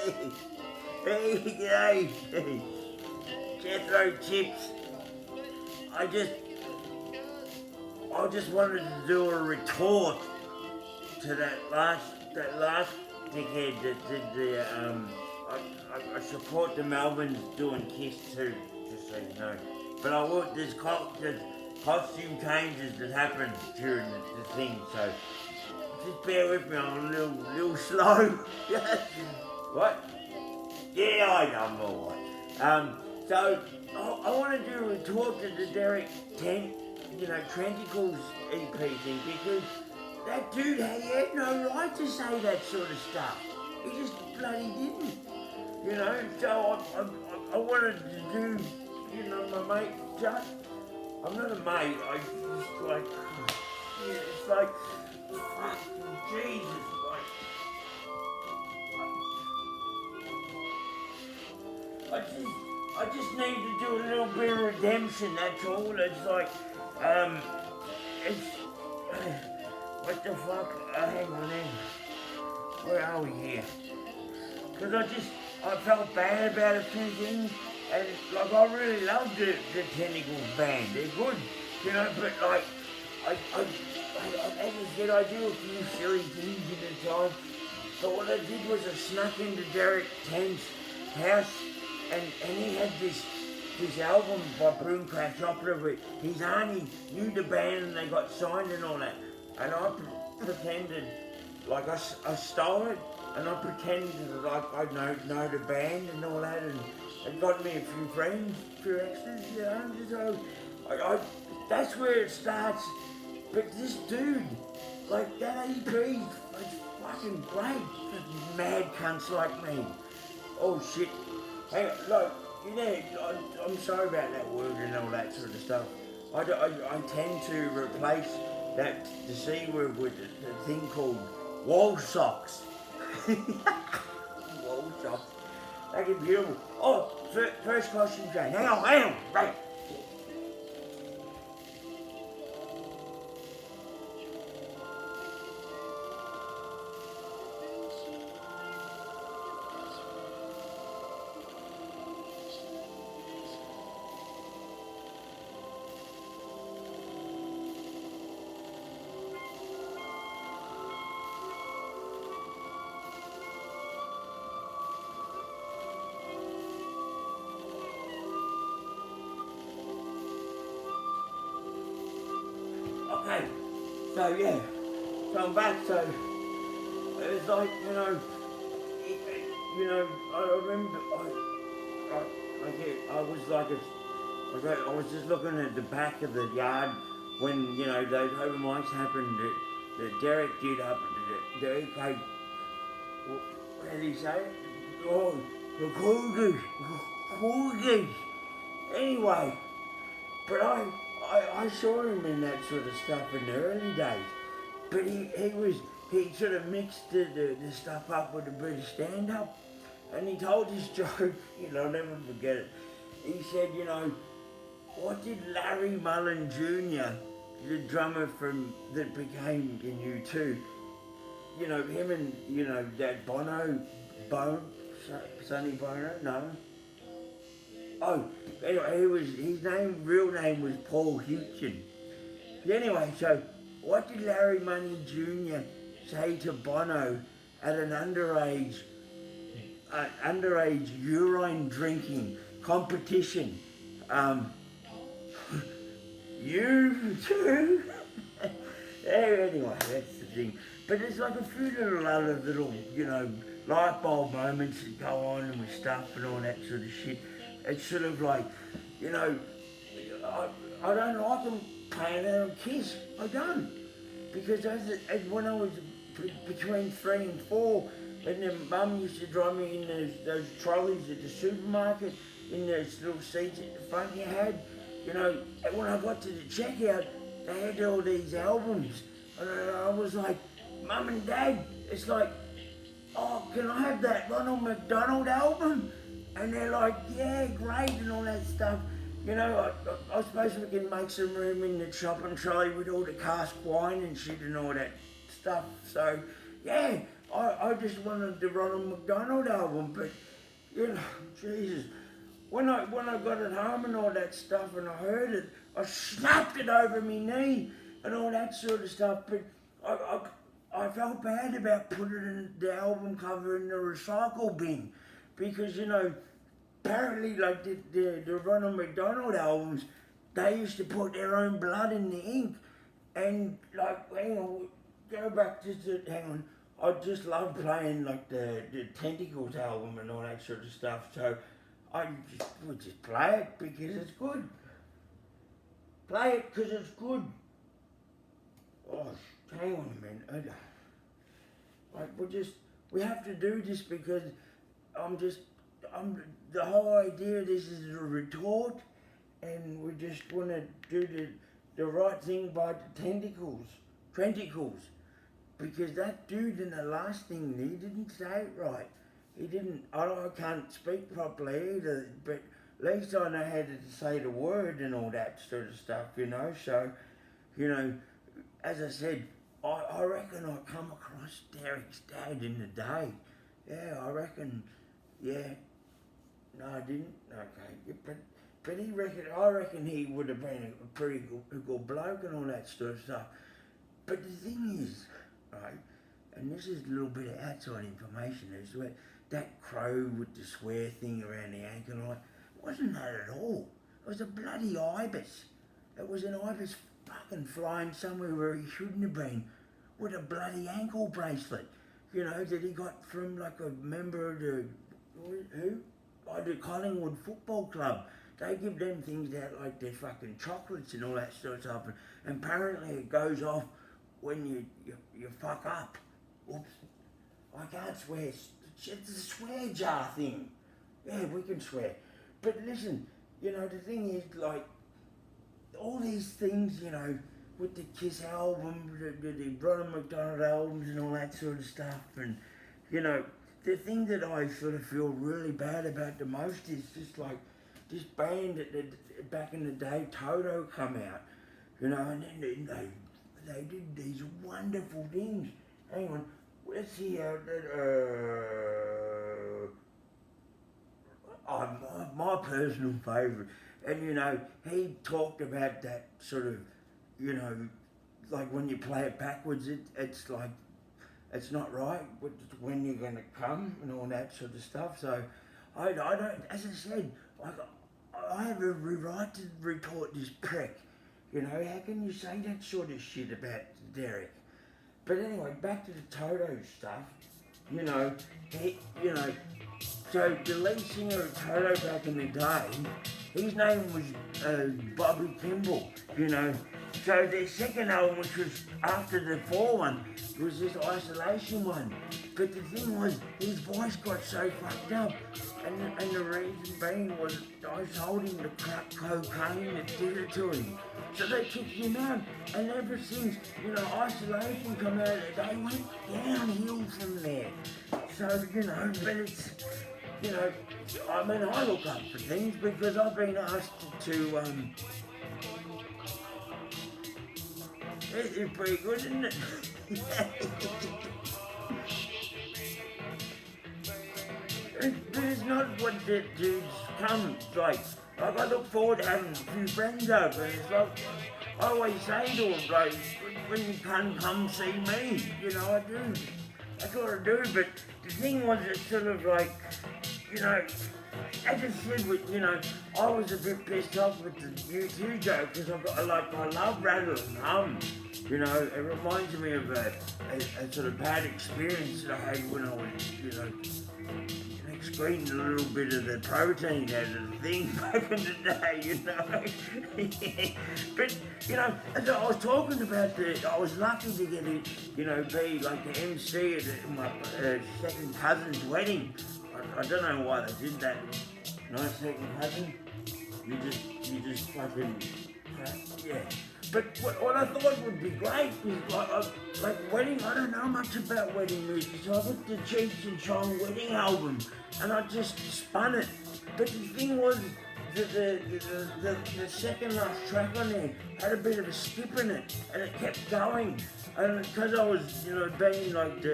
Hey, g'day. Jethro Chips. I just wanted to do a retort to that last dickhead that did the I support the Melvins doing Kiss too, just so you know. But there's costume changes that happen during the thing, so just bear with me. I'm a little slow. What? Yeah, I know, I'm alright. So I want to do a retort to the Derek Trenticles EP thing, because that dude, he had no right to say that sort of stuff. He just bloody didn't. So I wanted to do, my mate, just, I'm not a mate, I just like, it's like, fucking Jesus, I just need to do a little bit of redemption, that's all. It's like, what the fuck, hang on in. Where are we here? Because I felt bad about a few things, and like I really love the Tentacles band, they're good, but like, as I said, I do a few silly things at a time. So what I did was I snuck into Derek Ten's house, and he had this album by Broom Crash Opera, but his auntie knew the band and they got signed and all that. And I pretended, like I stole it, and I pretended like I know the band and all that, and it got me a few friends, a few extras, so that's where it starts. But this dude, like that EP, it's fucking great for mad cunts like me. Oh shit. Hang on, look, I'm sorry about that word and all that sort of stuff. I tend to replace the C word with a thing called wall socks. Wall socks. They get beautiful. Oh, first costume change. Hang on, right. Okay, so I'm back, so it's like, I remember, I was just looking at the back of the yard when, those open mics happened that Derek did up at the UK, what did he say? Oh, the Cougars. Anyway, but I saw him in that sort of stuff in the early days, but he sort of mixed the stuff up with a bit of stand-up, and he told this joke, I'll never forget it. He said, what did Larry Mullen Jr., the drummer that became in U2, him and, that Sonny Bono, no? Oh, anyway, his real name was Paul Hewson. Anyway, so what did Larry Money Jr. say to Bono at an underage urine drinking competition? You too? Anyway, that's the thing. But there's like a few other little, light bulb moments that go on and with stuff and all that sort of shit. It's sort of like, I don't like them playing out on Kiss. I don't. Because when I was between 3 and 4, and then Mum used to drive me in those trolleys at the supermarket, in those little seats at the front you had, and when I got to the checkout, they had all these albums. And I was like, Mum and Dad, it's like, oh, can I have that Ronald McDonald album? And they're like, yeah, great, and all that stuff. I suppose we can make some room in the shopping trolley with all the cask wine and shit and all that stuff. So, yeah, I I just wanted the Ronald McDonald album, but you know, Jesus. When I got it home and all that stuff and I heard it, I slapped it over my knee and all that sort of stuff. But I felt bad about putting in the album cover in the recycle bin because, you know, apparently like the Ronald McDonald albums, they used to put their own blood in the ink. And like, hang on, go back hang on. I just love playing like the Tentacles album and all that sort of stuff. So I would just play it because it's good. Play it because it's good. Oh, hang on a minute. Like we have to do this because the whole idea of this is a retort, and we just want to do the right thing by the trenticles. Because that dude in the last thing, he didn't say it right. He didn't, I can't speak properly either, but at least I know how to say the word and all that sort of stuff, you know. So, you know, as I said, I reckon I come across Derek's dad in the day. Yeah, I reckon, yeah. No, I didn't. Okay, but I reckon he would have been a pretty good bloke and all that sort of stuff. But the thing is, right, and this is a little bit of outside information, is that crow with the swear thing around the ankle, it wasn't that at all. It was a bloody ibis. It was an ibis fucking flying somewhere where he shouldn't have been with a bloody ankle bracelet, you know, that he got from like a member of the Collingwood Football Club. They give them things out like they're fucking chocolates and all that sort of stuff, and apparently it goes off when you fuck up. Oops. I can't swear. It's a swear jar thing. Yeah, we can swear. But listen, you know, the thing is, like, all these things, you know, with the Kiss album, the Ronald McDonald albums and all that sort of stuff, and, you know, the thing that I sort of feel really bad about the most is just like this band that back in the day, Toto, come out, you know, and then they did these wonderful things. Hang on, let's see how my personal favourite. And you know, he talked about that sort of, you know, like when you play it backwards, it's like, it's not right when you're going to come and all that sort of stuff. So I don't, as I said, I have a right to retort this prick. You know, how can you say that sort of shit about Derek? But anyway, back to the Toto stuff. You know, so the lead singer of Toto back in the day, his name was Bobby Kimball, you know. So their second album, which was after the 4 one, was this Isolation one. But the thing was, his voice got so fucked up, and the reason being was I told him to crack cocaine that did it to him. So they kicked him out, and ever since, you know, Isolation come out, they went downhill from there. So, you know, but it's, you know, I mean, I look up for things because I've been asked to this is pretty good, isn't it? But it's not what the dudes come like. Like, I look forward to having a few friends over, and it's like, I always say to them, like, when you can come see me, you know, I do. That's what I do, but the thing was, it's sort of like, you know, as I said, you know, I was a bit pissed off with the U2 joke because I love Rattle and Hum. You know, it reminds me of a sort of bad experience that I had when I was, you know, excreting a little bit of the protein out of the thing back in the day, you know. But, you know, as I was talking about I was lucky to get it, you know, be like the MC at my second cousin's wedding. I don't know why they did that. Nice second cousin. You just fucking, yeah. But what I thought would be great is like wedding. I don't know much about wedding music, so I got the Cheech and Chong wedding album, and I just spun it. But the thing was, the second last track on there had a bit of a skip in it, and it kept going. And because I was, being like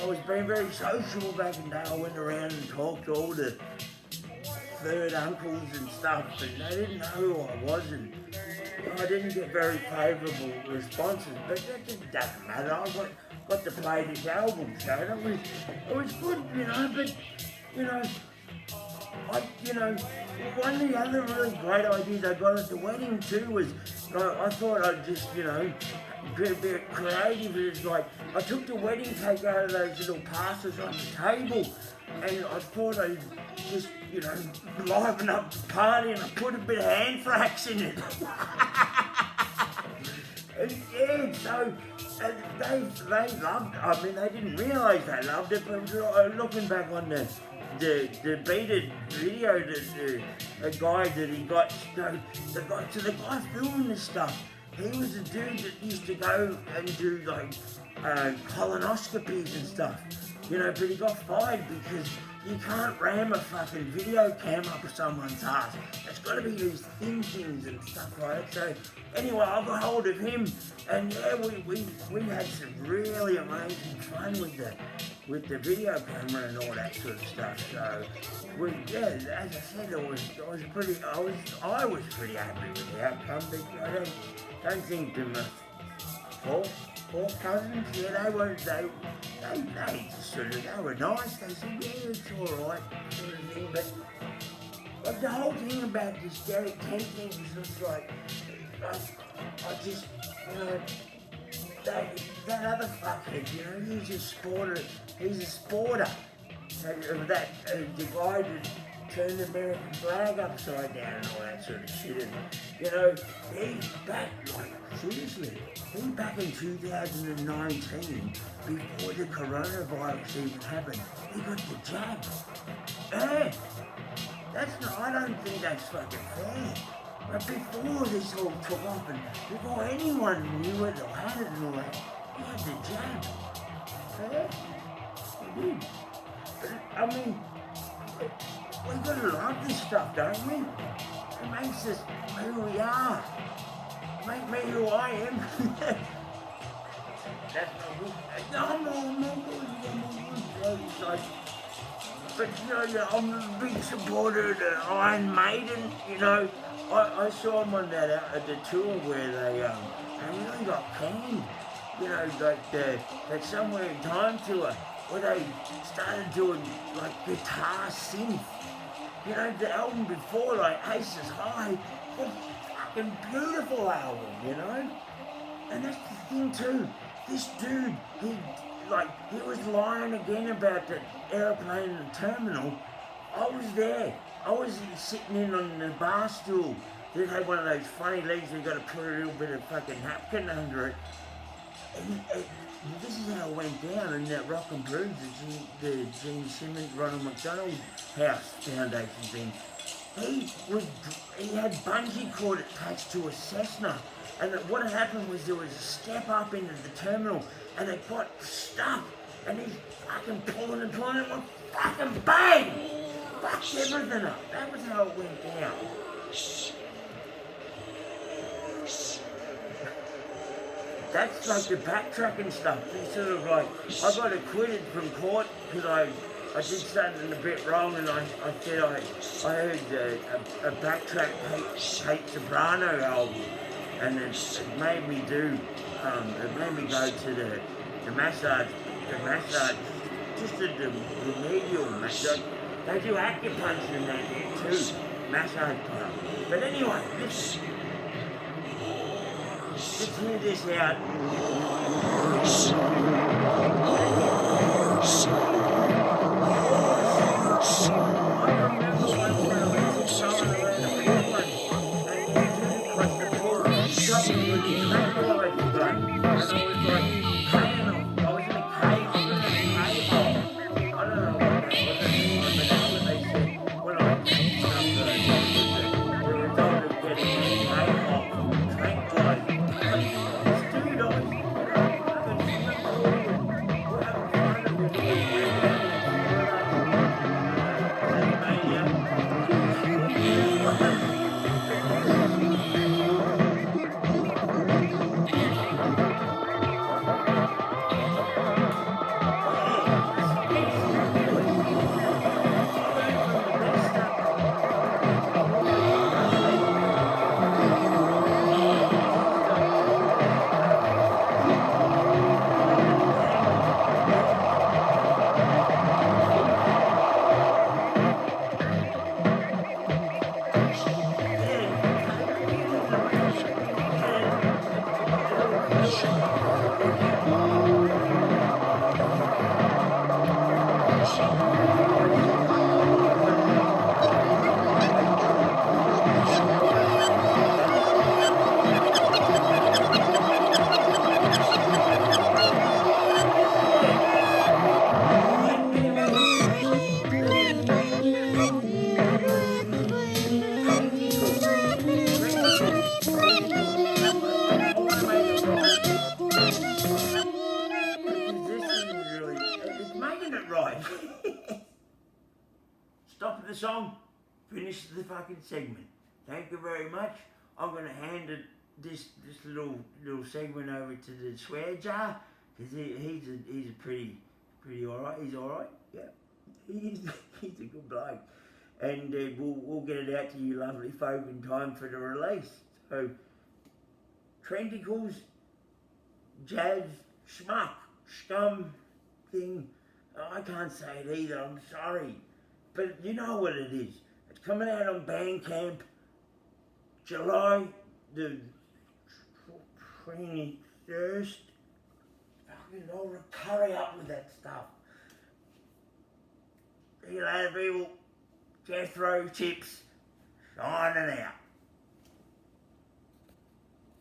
I was being very sociable back in the day. I went around and talked to all the third uncles and stuff, and they didn't know who I was, and I didn't get very favourable responses. But that doesn't matter. I got to play this album, so it was good, but one of the other really great ideas I got at the wedding too was, I thought I'd just, be a bit creative. It's like, I took the wedding cake out of those little passes on the table, and I thought I'd just, liven up the party, and I put a bit of anthrax in it. And yeah, so they loved it. I mean, they didn't realise they loved it, but looking back on the beaded video, the guy that he got, the guy filming this stuff, he was a dude that used to go and do like colonoscopies and stuff, but he got fired because you can't ram a fucking video cam up someone's ass. It's got to be these thin things and stuff like that. So anyway, I got hold of him, and yeah, we had some really amazing fun with the video camera and all that sort of stuff. So as I said, I was pretty happy with the outcome. But I don't think the four cousins, they were nice. They said, yeah, it's alright, sort of thing. But the whole thing about this Derek Kent thing was just like, I just, that other fuckhead, he's a sporter. The guy that turned the American flag upside down and all that sort of shit. And, he's back, seriously, he's back in 2019, before the coronavirus even happened, he got the jab. Yeah, I don't think that's fucking fair. But before this all took off and before anyone knew it or had it and all that, he had the jab. Yeah, he did. But, I mean, we gotta love this stuff, don't we? It makes us who we are. It makes me who I am. That's not good. I'm not good. But I'm a big supporter of the Iron Maiden. I saw them on at the tour where they really got canned. That Somewhere in Time tour, where they started doing guitar synth. The album before, Aces High, was a fucking beautiful album, And that's the thing too. This dude, he was lying again about the airplane in the terminal. I was there. I was sitting in on the bar stool. They had one of those funny legs where you got to put a little bit of fucking napkin under it. And this is how it went down in that Rock and Blues, the Gene Simmons, Ronald McDonald House Foundation thing. He had bungee cord attached to a Cessna, and what had happened was there was a step up into the terminal, and it got stuck, and he's fucking pulling and went fucking bang! Fucked everything up. That was how it went down. That's like the backtracking stuff. It's sort of like, I got acquitted from court because I did something a bit wrong, and I said I heard a backtrack Kate Sobrano album, and it made me do, it made me go to the massage, just the remedial massage. They do acupuncture in that there too, massage part. But anyway, let's hear this out. right. Stop the song, finish the fucking segment. Thank you very much. I'm gonna hand this little segment over to the swear jar, because he's a pretty alright. He's alright. Yeah, he's a good bloke, and we'll get it out to you lovely folk in time for the release. So, Trenticles, Jazz, Schmuck, Scum, thing. I can't say it either. I'm sorry, but you know what it is. It's coming out on Bandcamp, July the 21st. Fucking hurry up with that stuff. See you later, people. Jethro Chips, signing out.